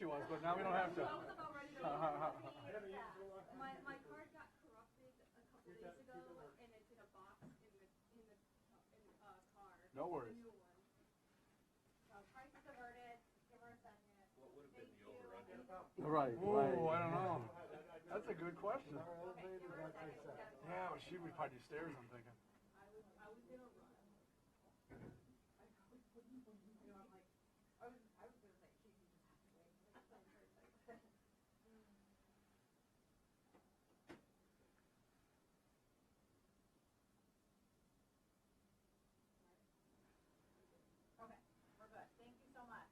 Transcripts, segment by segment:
she was, but now we don't have to. I was about ready to my card got corrupted a couple days ago, and it's in a box in the car. No worries. A new one. So crisis averted. Give her a second. What would have been the over-under? Right. Oh, I don't know. That's a good question. Okay, give her a second. Yeah, well, she would probably do stairs, I'm thinking. I was gonna run. I'm like, I was gonna say, she just has to wait. Okay, we're good. Thank you so much.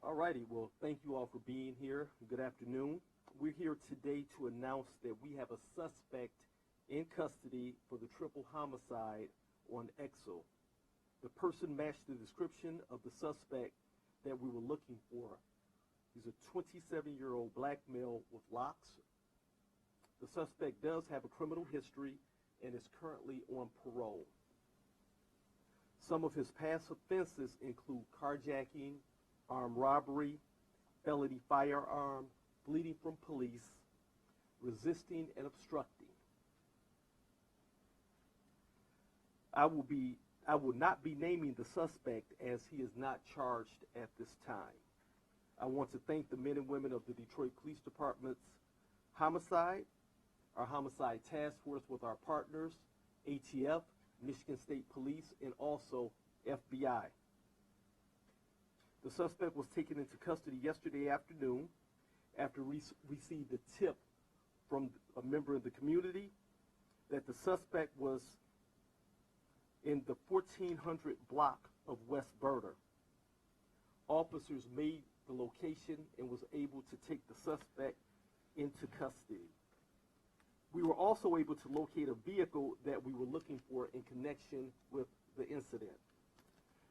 All righty. Well, thank you all for being here. Good afternoon. We're here today to announce that we have a suspect in custody for the triple homicide on Exo. The person matched the description of the suspect that we were looking for. He's a 27-year-old black male with locks. The suspect does have a criminal history and is currently on parole. Some of his past offenses include carjacking, armed robbery, felony firearm, fleeing from police, resisting and obstructing. I will not be naming the suspect as he is not charged at this time. I want to thank the men and women of the Detroit Police Department's homicide, our homicide task force with our partners, ATF, Michigan State Police, and also FBI. The suspect was taken into custody yesterday afternoon after we received a tip from a member of the community that the suspect was in the 1400 block of West Berner. Officers made the location and was able to take the suspect into custody. We were also able to locate a vehicle that we were looking for in connection with the incident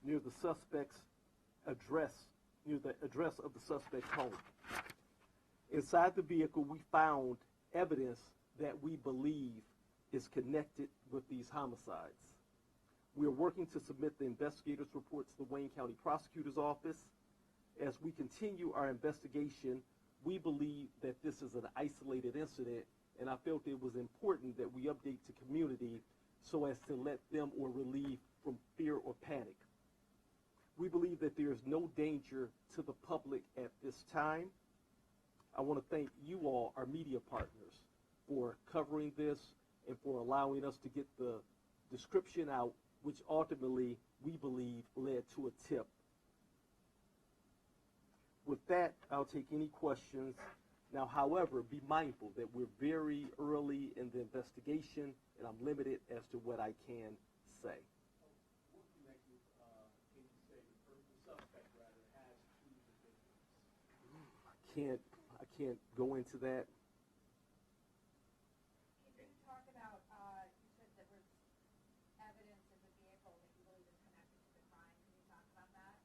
near the suspect's address, near the address of the suspect's home. Inside the vehicle, we found evidence that we believe is connected with these homicides. We are working to submit the investigator's report to the Wayne County Prosecutor's Office. As we continue our investigation, we believe that this is an isolated incident, and I felt it was important that we update the community so as to let them or relieve from fear or panic. We believe that there is no danger to the public at this time. I want to thank you all, our media partners, for covering this and for allowing us to get the description out, which ultimately we believe led to a tip. With that, I'll take any questions. Now, however, be mindful that we're very early in the investigation, and I'm limited as to what I can say. What connection can you say the suspect rather has to the victims? I can't go into that. Can you talk about, you said that there was evidence in the vehicle that you believe is connected to the crime. Can you talk about that?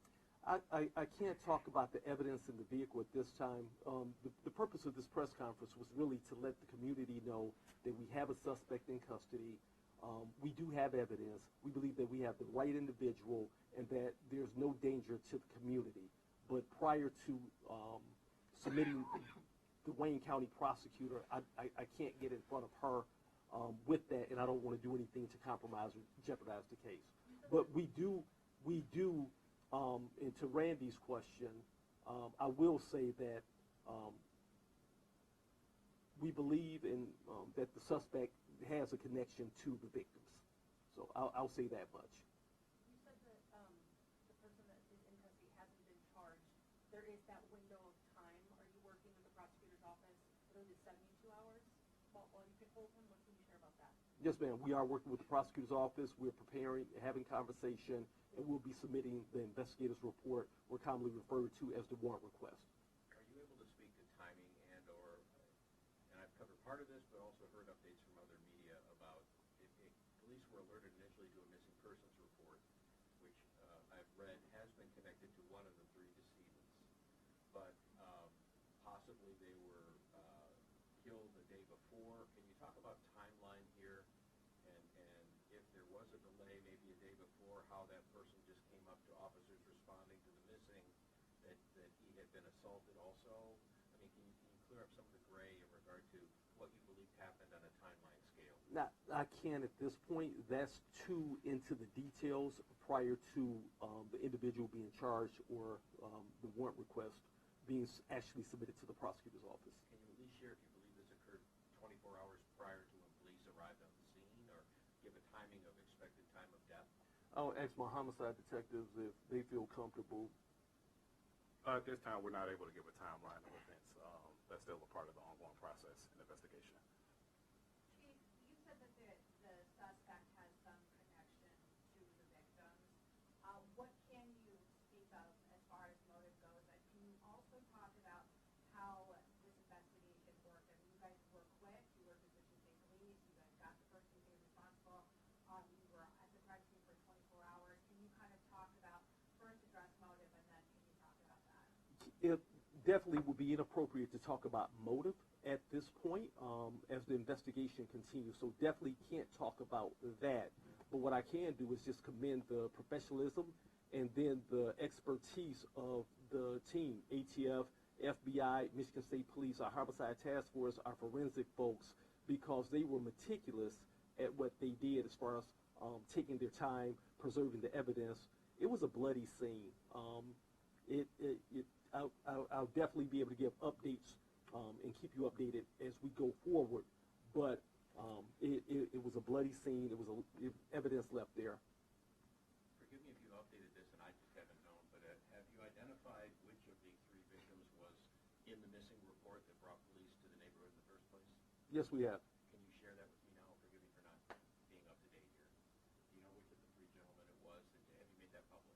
I can't talk about the evidence in the vehicle at this time. The purpose of this press conference was really to let the community know that we have a suspect in custody. We do have evidence. We believe that we have the right individual and that there's no danger to the community. But prior to submitting the Wayne County prosecutor, I can't get in front of her with that, and I don't want to do anything to compromise or jeopardize the case. But we do, and to Randy's question, I will say that we believe in that the suspect has a connection to the victims. So I'll say that much. You said that the person that is in custody hasn't been charged. There is that window of time. Are you working with the prosecutor's office for those 72 hours while you can hold him? What can you share about that? Yes, ma'am. We are working with the prosecutor's office. We're preparing, having conversation, and we'll be submitting the investigator's report, or commonly referred to as the warrant request. Are you able to speak to timing and I've covered part of this, but also heard updates from other media about police were alerted initially to a missing persons report, which I've read has been connected to one of the three decedents, but possibly they were killed the day before. Can you talk about timeline here, and if there was a delay, maybe a day before, how that person just came up to officers responding to the missing, that he had been assaulted also? I can't at this point. That's too into the details prior to the individual being charged or the warrant request being actually submitted to the prosecutor's office. Can you at least share if you believe this occurred 24 hours prior to when police arrived on the scene, or give a timing of expected time of death? I'll ask my homicide detectives if they feel comfortable. At this time, we're not able to give a timeline of events. That's still a part of the ongoing process and investigation. Chief, you said that the suspect has some connection to the victims. What can you speak of as far as motive goes? And can you also talk about how this investigation worked? I mean, you guys were quick. You worked with the State Police. You guys got the person who was responsible. You were at the crime scene for 24 hours. Can you kind of talk about, first address motive, and then can you talk about that? It definitely would be inappropriate to talk about motive at this point as the investigation continues. So definitely can't talk about that. But what I can do is just commend the professionalism and then the expertise of the team, ATF, FBI, Michigan State Police, our homicide task force, our forensic folks, because they were meticulous at what they did as far as taking their time, preserving the evidence. It was a bloody scene. I'll definitely be able to give updates and keep you updated as we go forward. But it was a bloody scene. It was evidence left there. Forgive me if you updated this and I just haven't known, but have you identified which of the 3 victims was in the missing report that brought police to the neighborhood in the first place? Yes, we have. Can you share that with me now? Forgive me for not being up to date here. Do you know which of the 3 gentlemen it was? And have you made that public?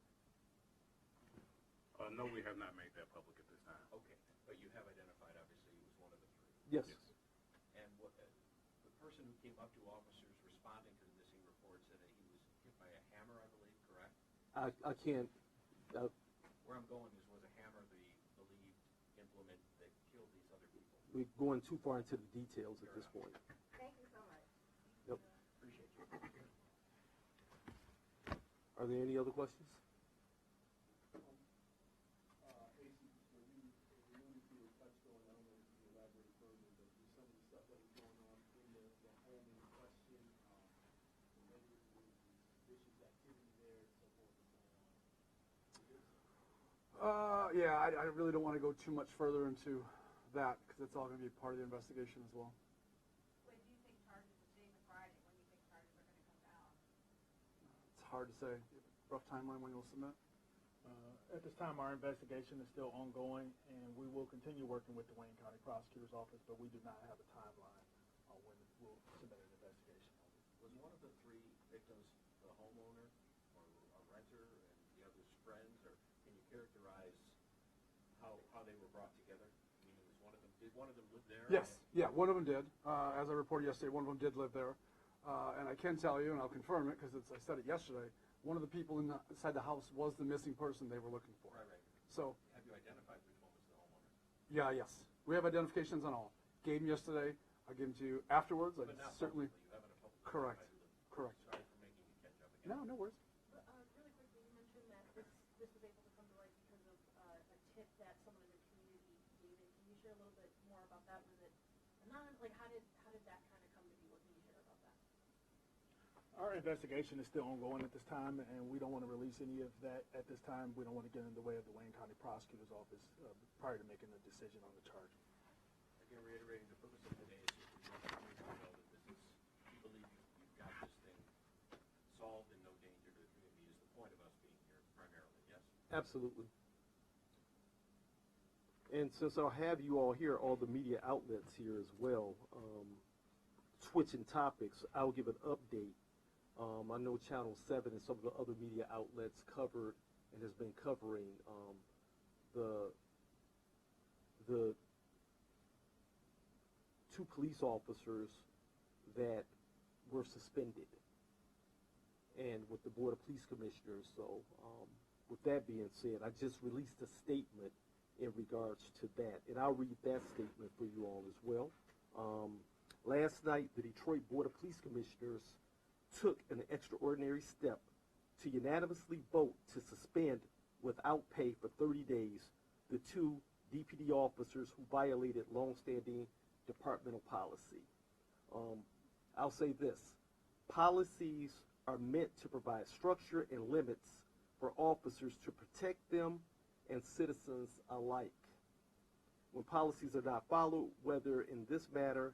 No, we have not made that public at this time. Okay, but you have identified, obviously, he was one of the 3. Yes. And what, the person who came up to officers responding to the missing report said that he was hit by a hammer, I believe, correct? I can't. Where I'm going is, was a hammer the believed implement that killed these other people? We're going too far into the details at this point. Thank you so much. Yep. Appreciate you. Are there any other questions? AC, when you alluded to or touched on, I don't know if you can elaborate further, but some of the stuff that was going on in the home in question, related to vicious activity there, so forth and so on. Yeah, I really don't want to go too much further into that because it's all going to be part of the investigation as well. When do you think charges, it's today the Friday, when do you think charges are going to come down? It's hard to say. Rough timeline when you'll submit. At this time, our investigation is still ongoing, and we will continue working with the Wayne County Prosecutor's Office, but we do not have a timeline on when we'll submit an investigation. Was one of the 3 victims the homeowner or a renter and the other's friends, or can you characterize how they were brought together? Meaning, did one of them live there? Yes, yeah, one of them did. As I reported yesterday, one of them did live there. And I can tell you, and I'll confirm it because I said it yesterday, one of the people inside the house was the missing person they were looking for. Right. So, have you identified which one was the homeowner? yeah, yes. We have identifications on all. Gave them yesterday. I'll give them to you afterwards. But not certainly. publicly. You haven't publicly Correct. identified who the- Correct. Sorry for making you catch up again. No worries. But, really quickly, you mentioned that this was able to come to light because of a tip that someone in the community gave it. Can you share a little bit more about that? Was it anonymous? Like, how did that kind of come to be? What can you share about that? Our investigation is still ongoing at this time, and we don't want to release any of that at this time. We don't want to get in the way of the Wayne County Prosecutor's Office prior to making a decision on the charge. Again, reiterating the purpose of today is just to let you know that this is, you believe you've got this thing solved and no danger to the community is the point of us being here primarily, yes? Absolutely. And since I'll have you all here, all the media outlets here as well, switching topics, I'll give an update. I know Channel 7 and some of the other media outlets covered and has been covering the 2 police officers that were suspended and with the Board of Police Commissioners. So with that being said, I just released a statement in regards to that, and I'll read that statement for you all as well. Last night, the Detroit Board of Police Commissioners took an extraordinary step to unanimously vote to suspend without pay for 30 days the 2 DPD officers who violated longstanding departmental policy. I'll say this. Policies are meant to provide structure and limits for officers to protect them and citizens alike. When policies are not followed, whether in this matter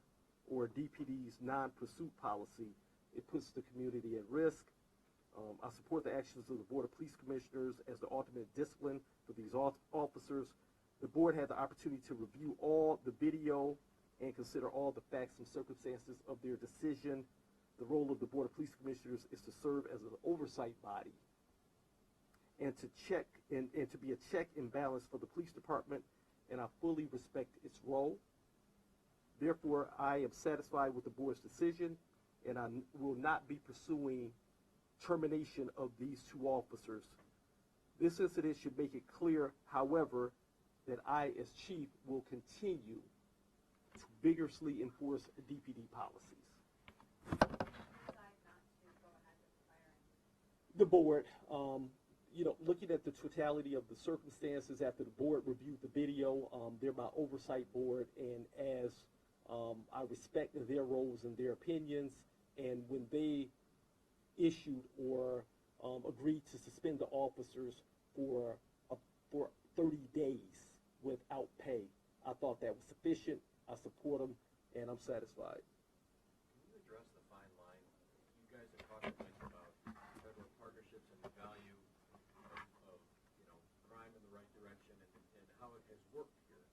or DPD's non-pursuit policy, it puts the community at risk. I support the actions of the Board of Police Commissioners as the ultimate discipline for these officers. The board had the opportunity to review all the video and consider all the facts and circumstances of their decision. The role of the Board of Police Commissioners is to serve as an oversight body and to check and to be a check and balance for the police department, and I fully respect its role. Therefore, I am satisfied with the board's decision, and I will not be pursuing termination of these two officers. This incident should make it clear, however, that I, as chief, will continue to vigorously enforce DPD policies. The board, looking at the totality of the circumstances after the board reviewed the video, they're my oversight board, and as I respect their roles and their opinions, and when they issued or agreed to suspend the officers for 30 days without pay, I thought that was sufficient. I support them, and I'm satisfied. Can you address the fine line? You guys have talked at length about federal partnerships and the value of crime in the right direction and how it has worked here.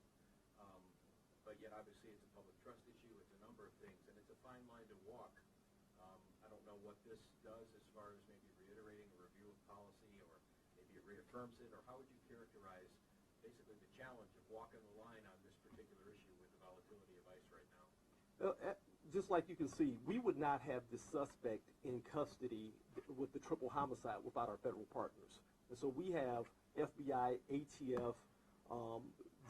But yet, obviously, it's a public trust issue. It's a number of things, and it's a fine line to walk. I don't know what this does as far as maybe reiterating a review of policy, or maybe it reaffirms it, or how would you characterize basically the challenge of walking the line on this particular issue with the volatility of ICE right now? Just like you can see, we would not have the suspect in custody with the triple homicide without our federal partners. And so we have FBI, ATF,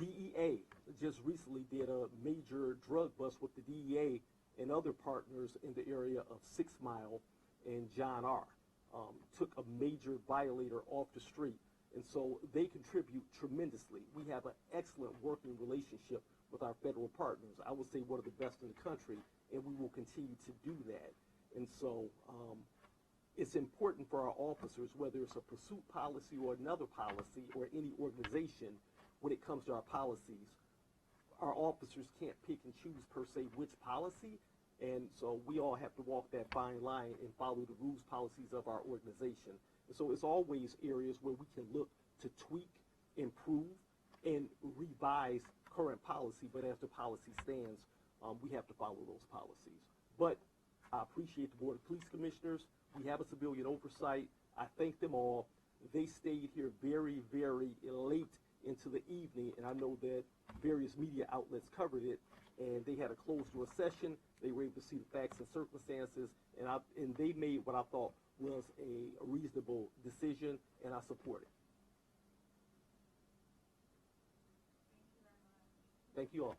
DEA just recently did a major drug bust with the DEA and other partners in the area of 6 Mile and John R. Took a major violator off the street. And so they contribute tremendously. We have an excellent working relationship with our federal partners. I would say one of the best in the country, and we will continue to do that. And so it's important for our officers, whether it's a pursuit policy or another policy or any organization, when it comes to our policies, our officers can't pick and choose per se which policy, and so we all have to walk that fine line and follow the rules, policies of our organization. And so it's always areas where we can look to tweak, improve, and revise current policy, but as the policy stands, we have to follow those policies. But I appreciate the Board of Police Commissioners. We have a civilian oversight. I thank them all. They stayed here very, very late into the evening, and I know that various media outlets covered it, and they had a closed-door session. They were able to see the facts and circumstances, and they made what I thought was a reasonable decision, and I support it. Thank you all.